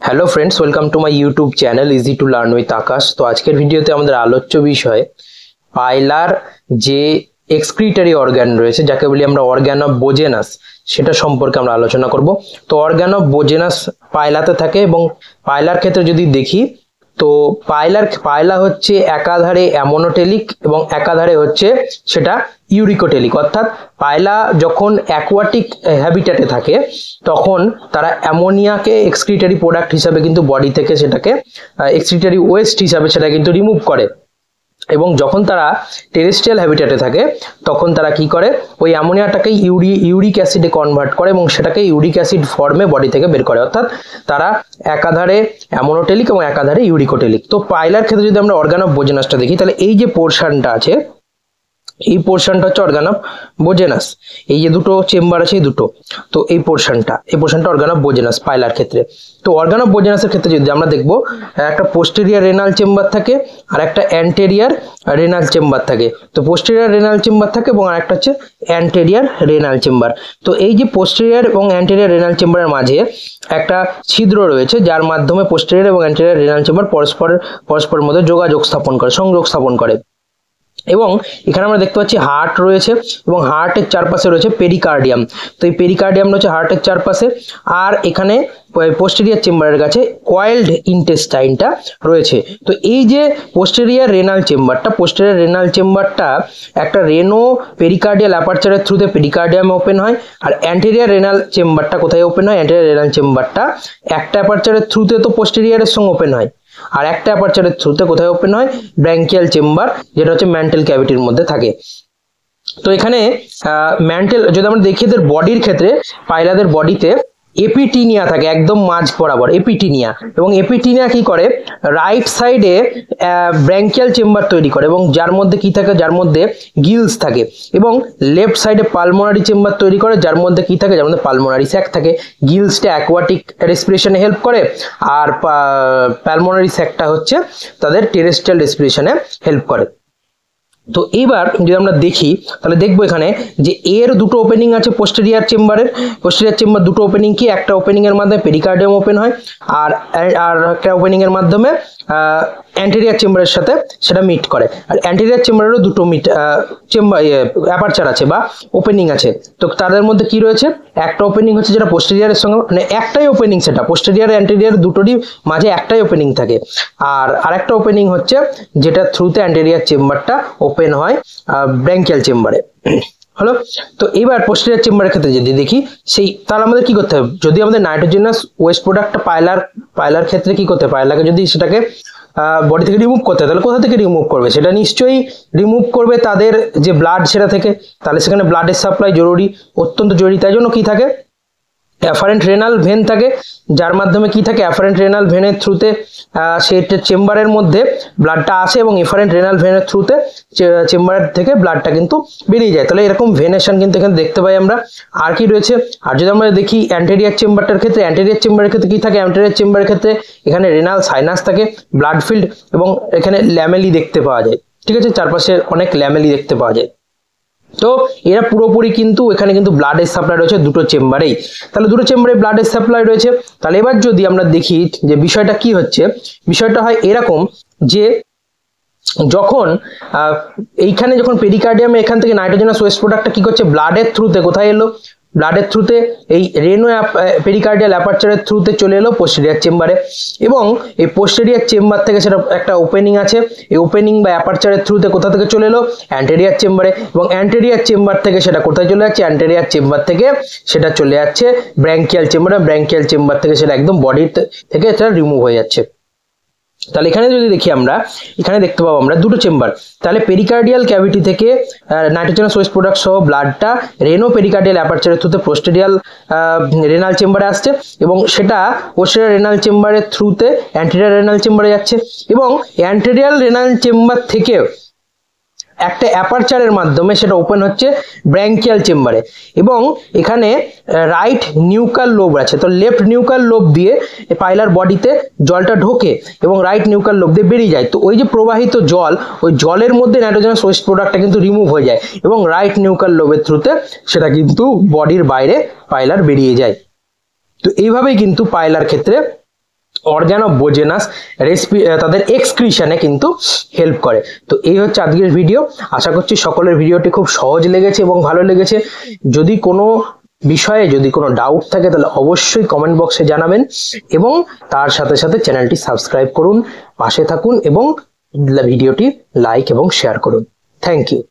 Hello friends, welcome to my YouTube channel easy to learn with Akash. তো আজকের ভিডিওতে আমাদের আলোচ্য বিষয় পাইলার যে এক্সক্রিটারি অর্গান রয়েছে, যাকে বলি আমরা অর্গান অফ বোজেনাস, সেটা সম্পর্কে আমরা আলোচনা করব। তো অর্গান অফ বোজেনাস পাইলাতে থাকে, এবং পাইলার ক্ষেত্রে যদি দেখি তো পাইলা হচ্ছে একাধারে অ্যামোনোটেলিক এবং একাধারে হচ্ছে সেটা ইউরিকোটেলিক। অর্থাৎ পাইলা যখন অ্যাকোয়াটিক হ্যাবিটেটে থাকে তখন তারা অ্যামোনিয়াকে এক্সক্রিটারি প্রোডাক্ট হিসাবে কিন্তু বডি থেকে সেটাকে এক্সক্রিটারি ওয়েস্ট হিসাবে সেটা কিন্তু রিমুভ করে, এবং যখন তারা টেরেস্ট্রিয়াল হ্যাবিটেটে থাকে তখন তারা কি করে, ওই অ্যামোনিয়াটাকে ইউরিক অ্যাসিডে কনভার্ট করে এবং সেটাকে ইউরিক অ্যাসিড ফর্মে বডি থেকে বের করে। অর্থাৎ তারা একাধারে অ্যামোনোটেলিক এবং একাধারে ইউরিকোটেলিক। তো পাইলার ক্ষেত্রে যদি আমরা অর্গান অফ বোজেনাসটা দেখি, তাহলে এই যে পোর্শনটা আছে, এই পোর্শনটা হচ্ছে অর্গান অফ বোজেনাস। এই যে দুটো চেম্বার আছে, এই দুটো, তো এই পোর্শনটা অর্গান অফ বোজেনাস পাইলার ক্ষেত্রে। তো অর্গান অফ বোজেনাসের ক্ষেত্রে যদি আমরা দেখবো, একটা পোস্টেরিয়ার রেনাল চেম্বার থাকে আর একটা অ্যান্টেরিয়ার রেনাল চেম্বার থাকে। তো পোস্টেরিয়ার রেনাল চেম্বার থাকে এবং আরেকটা হচ্ছে অ্যান্টেরিয়ার রেনাল চেম্বার। তো এই যে পোস্টেরিয়ার এবং অ্যান্টেরিয়ার রেনাল চেম্বারের মাঝে একটা ছিদ্র রয়েছে, যার মাধ্যমে পোস্টেরিয়ার এবং অ্যান্টেরিয়ার রেনাল চেম্বার পরস্পরের মধ্যে সংযোগ স্থাপন করে। এবং এখানে আমরা দেখতে পাচ্ছি হার্ট রয়েছে, এবং হার্টের চারপাশে রয়েছে পেরিকার্ডিয়াম। তো এই পেরিকার্ডিয়াম রয়েছে হার্টের চারপাশে, আর এখানে পোস্টেরিয়ার চেম্বারের কাছে কয়েলড ইন্টেস্টাইনটা রয়েছে। তো এই যে পোস্টেরিয়ার রেনাল চেম্বারটা একটা রেনো পেরিকার্ডিয়াল অ্যাপারচারের থ্রুতে পেরিকার্ডিয়ামে ওপেন হয়। আর অ্যান্টেরিয়ার রেনাল চেম্বারটা কোথায় ওপেন হয়? অ্যান্টেরিয়ার রেনাল চেম্বারটা একটা অ্যাপারচারের থ্রুতে তো পোস্টেরিয়ারের সঙ্গে ওপেন হয়, আর একটা অ্যাপারচারের থ্রুতে কোথায় ওপেন হয়? ব্র্যাঙ্কিয়াল চেম্বার, যেটা হচ্ছে ম্যান্টেল ক্যাভিটির মধ্যে থাকে। তো এখানে ম্যান্টেল যদি আমরা দেখি এদের বডির ক্ষেত্রে, পাইলাদের বডিতে এপিটিনিয়া থাকে একদম মাঝ বরাবর, এপিটিনিয়া। এবং এপিটিনিয়া কি করে? রাইট সাইডে ব্র্যাঙ্কিয়াল চেম্বার তৈরি করে, এবং যার মধ্যে কি থাকে? যার মধ্যে গিলস থাকে। এবং লেফট সাইডে পালমোনারি চেম্বার তৈরি করে, যার মধ্যে কি থাকে? যার মধ্যে পালমোনারি স্যাক থাকে। গিলসটা অ্যাকোয়াটিক রেসপিরেশনে হেল্প করে, আর পালমোনারি স্যাকটা হচ্ছে তাদের টেরেস্ট্রিয়াল রেসপিরেশনে হেল্প করে। তো এইবার যদি আমরা দেখি, তাহলে দেখবো এখানে যে এর দুটো ওপেনিং আছে পোস্টেরিয়ার চেম্বার দুটো ওপেনিং কি? একটা ওপেনিং এর মাধ্যমে পেরিকার্ডিয়াম ওপেন হয়, আর একটা ওপেনিং এর মাধ্যমে অ্যান্টেরিয়ার চেম্বারের সাথে সেটা মিট করে। আর অ্যান্টেরিয়ার চেম্বারেরও দুটো অ্যাপারচার আছে বা ওপেনিং আছে। তো তাদের মধ্যে কি রয়েছে? একটা ওপেনিং হচ্ছে যেটা পোস্টেরিয়ারের সঙ্গে, মানে একটাই ওপেনিং, সেটা পোস্টেরিয়ার অ্যান্টেরিয়ার দুটোরই মাঝে একটাই ওপেনিং থাকে। আর আরেকটা ওপেনিং হচ্ছে যেটা থ্রুতে অ্যান্টেরিয়ার চেম্বারটা ওপেন হয় ব্র্যাঙ্কিয়াল চেম্বারে। হলো। তো এবার পোস্টেরিয়ার চেম্বারের ক্ষেত্রে যদি দেখি, তাহলে আমাদের কি করতে হবে? যদি আমাদের নাইট্রোজেনাস ওয়েস্ট প্রোডাক্টটা পাইলার ক্ষেত্রে কি করতে হয়? পাইলাকে যদি সেটাকে বডি থেকে রিমুভ করতে হয়, তাহলে কোথা থেকে রিমুভ করবে? সেটা নিশ্চয়ই রিমুভ করবে তাদের যে ব্লাড, সেটা থেকে। তাহলে সেখানে ব্লাডের সাপ্লাই জরুরি, অত্যন্ত জরুরি। তাই জন্য কি থাকে? অ্যাফারেন্ট রেনাল ভেন থাকে, যার মাধ্যমে কি থাকে? অ্যাফারেন্ট রেনাল ভেনের থ্রুতে সেটা চেম্বারের মধ্যে ব্লাডটা আসে, এবং এফারেন্ট রেনাল ভেনের থ্রুতে চেম্বারের থেকে ব্লাডটা কিন্তু বেরিয়ে যায়। তাহলে এরকম ভেনেশন কিন্তু এখানে দেখতে পাই আমরা। আর কি রয়েছে? আর যদি আমরা দেখি অ্যান্টেরিয়ার চেম্বারের ক্ষেত্রে কি থাকে? অ্যান্টেরিয়ার চেম্বারের ক্ষেত্রে এখানে রেনাল সাইনাস থাকে, ব্লাড ফিল্ড, এবং এখানে ল্যামেলি দেখতে পাওয়া যায়। ঠিক আছে, চারপাশে অনেক ল্যামেলি দেখতে পাওয়া যায়। তো এরা পুরোপুরি কিন্তু এখানে কিন্তু ব্লাডের সাপ্লাই রয়েছে দুটো চেম্বারেই। তাহলে দুটো চেম্বারে ব্লাডের সাপ্লাই রয়েছে। তাহলে এবার যদি আমরা দেখি যে বিষয়টা কি হচ্ছে, বিষয়টা হয় এরকম যে যখন এইখানে যখন পেরিকার্ডিয়ামে এখান থেকে নাইট্রোজেনাস ওয়েস্ট প্রোডাক্টটা কি করছে? ব্লাডের থ্রুতে কোথায় এলো? ব্লাডের থ্রুতে এই রেনো পেরিকার্ডিয়াল অ্যাপারচারের থ্রুতে চলে এলো পোস্টেরিয়ার চেম্বারে, এবং এই পোস্টেরিয়ার চেম্বার থেকে সেটা একটা ওপেনিং আছে, এই ওপেনিং বা অ্যাপারচারের থ্রুতে কোথা থেকে চলে এলো? অ্যান্টেরিয়ার চেম্বারে, এবং অ্যান্টেরিয়ার চেম্বার থেকে সেটা কোথায় চলে যাচ্ছে? অ্যান্টেরিয়ার চেম্বার থেকে সেটা চলে যাচ্ছে ব্র্যাঙ্কিয়াল চেম্বারে, ব্র্যাঙ্কিয়াল চেম্বার থেকে সেটা একদম বডির থেকে সেটা রিমুভ হয়ে যাচ্ছে। তাহলে এখানে যদি দেখি আমরা, এখানে দেখতে পাবো আমরা দুটো চেম্বার। তাহলে পেরিকার্ডিয়াল ক্যাভিটি থেকে নাইট্রোজেনাস ওয়েস্ট প্রোডাক্ট সহ ব্লাডটা রেনো পেরিকার্ডিয়াল অ্যাপারচারের থ্রুতে পোস্টেরিয়াল রেনাল চেম্বারে আসছে, এবং সেটা পোস্টেরিয়াল রেনাল চেম্বারের থ্রুতে অ্যান্টেরিয়ার রেনাল চেম্বারে যাচ্ছে, এবং অ্যান্টেরিয়াল রেনাল চেম্বার থেকে একটা অ্যাপারচারের মাধ্যমে সেটা ওপেন হচ্ছে ব্র্যাঙ্কিয়াল চেম্বারে। এবং এখানে রাইট নিউকাল লোব আছে, তো লেফট নিউকাল লোব দিয়ে পাইলার বডিতে জলটা ঢোকে এবং রাইট নিউকাল লোব দিয়ে বেরিয়ে যায়। তো ওই যে প্রবাহিত জল, ওই জলের মধ্যে নাইট্রোজেনাস ওয়েস্ট প্রোডাক্টটা কিন্তু রিমুভ হয়ে যায়, এবং রাইট নিউকাল লোবের থ্রুতে সেটা কিন্তু বডির বাইরে পাইলার বেরিয়ে যায়। তো এইভাবেই কিন্তু পাইলার ক্ষেত্রে অর্গ্যান অফ বোজেনাস তাদের এক্সক্রিশনে কিন্তু হেল্প করে। তো এই হচ্ছে আজকের ভিডিও। আশা করছি সকলের ভিডিওটি খুব সহজ লেগেছে এবং ভালো লেগেছে। যদি কোনো বিষয়ে যদি কোনো ডাউট থাকে তাহলে অবশ্যই কমেন্ট বক্সে জানাবেন এবং তার সাথে সাথে চ্যানেলটি সাবস্ক্রাইব করুন, পাশে থাকুন এবং ভিডিওটি লাইক এবং শেয়ার করুন। Thank you.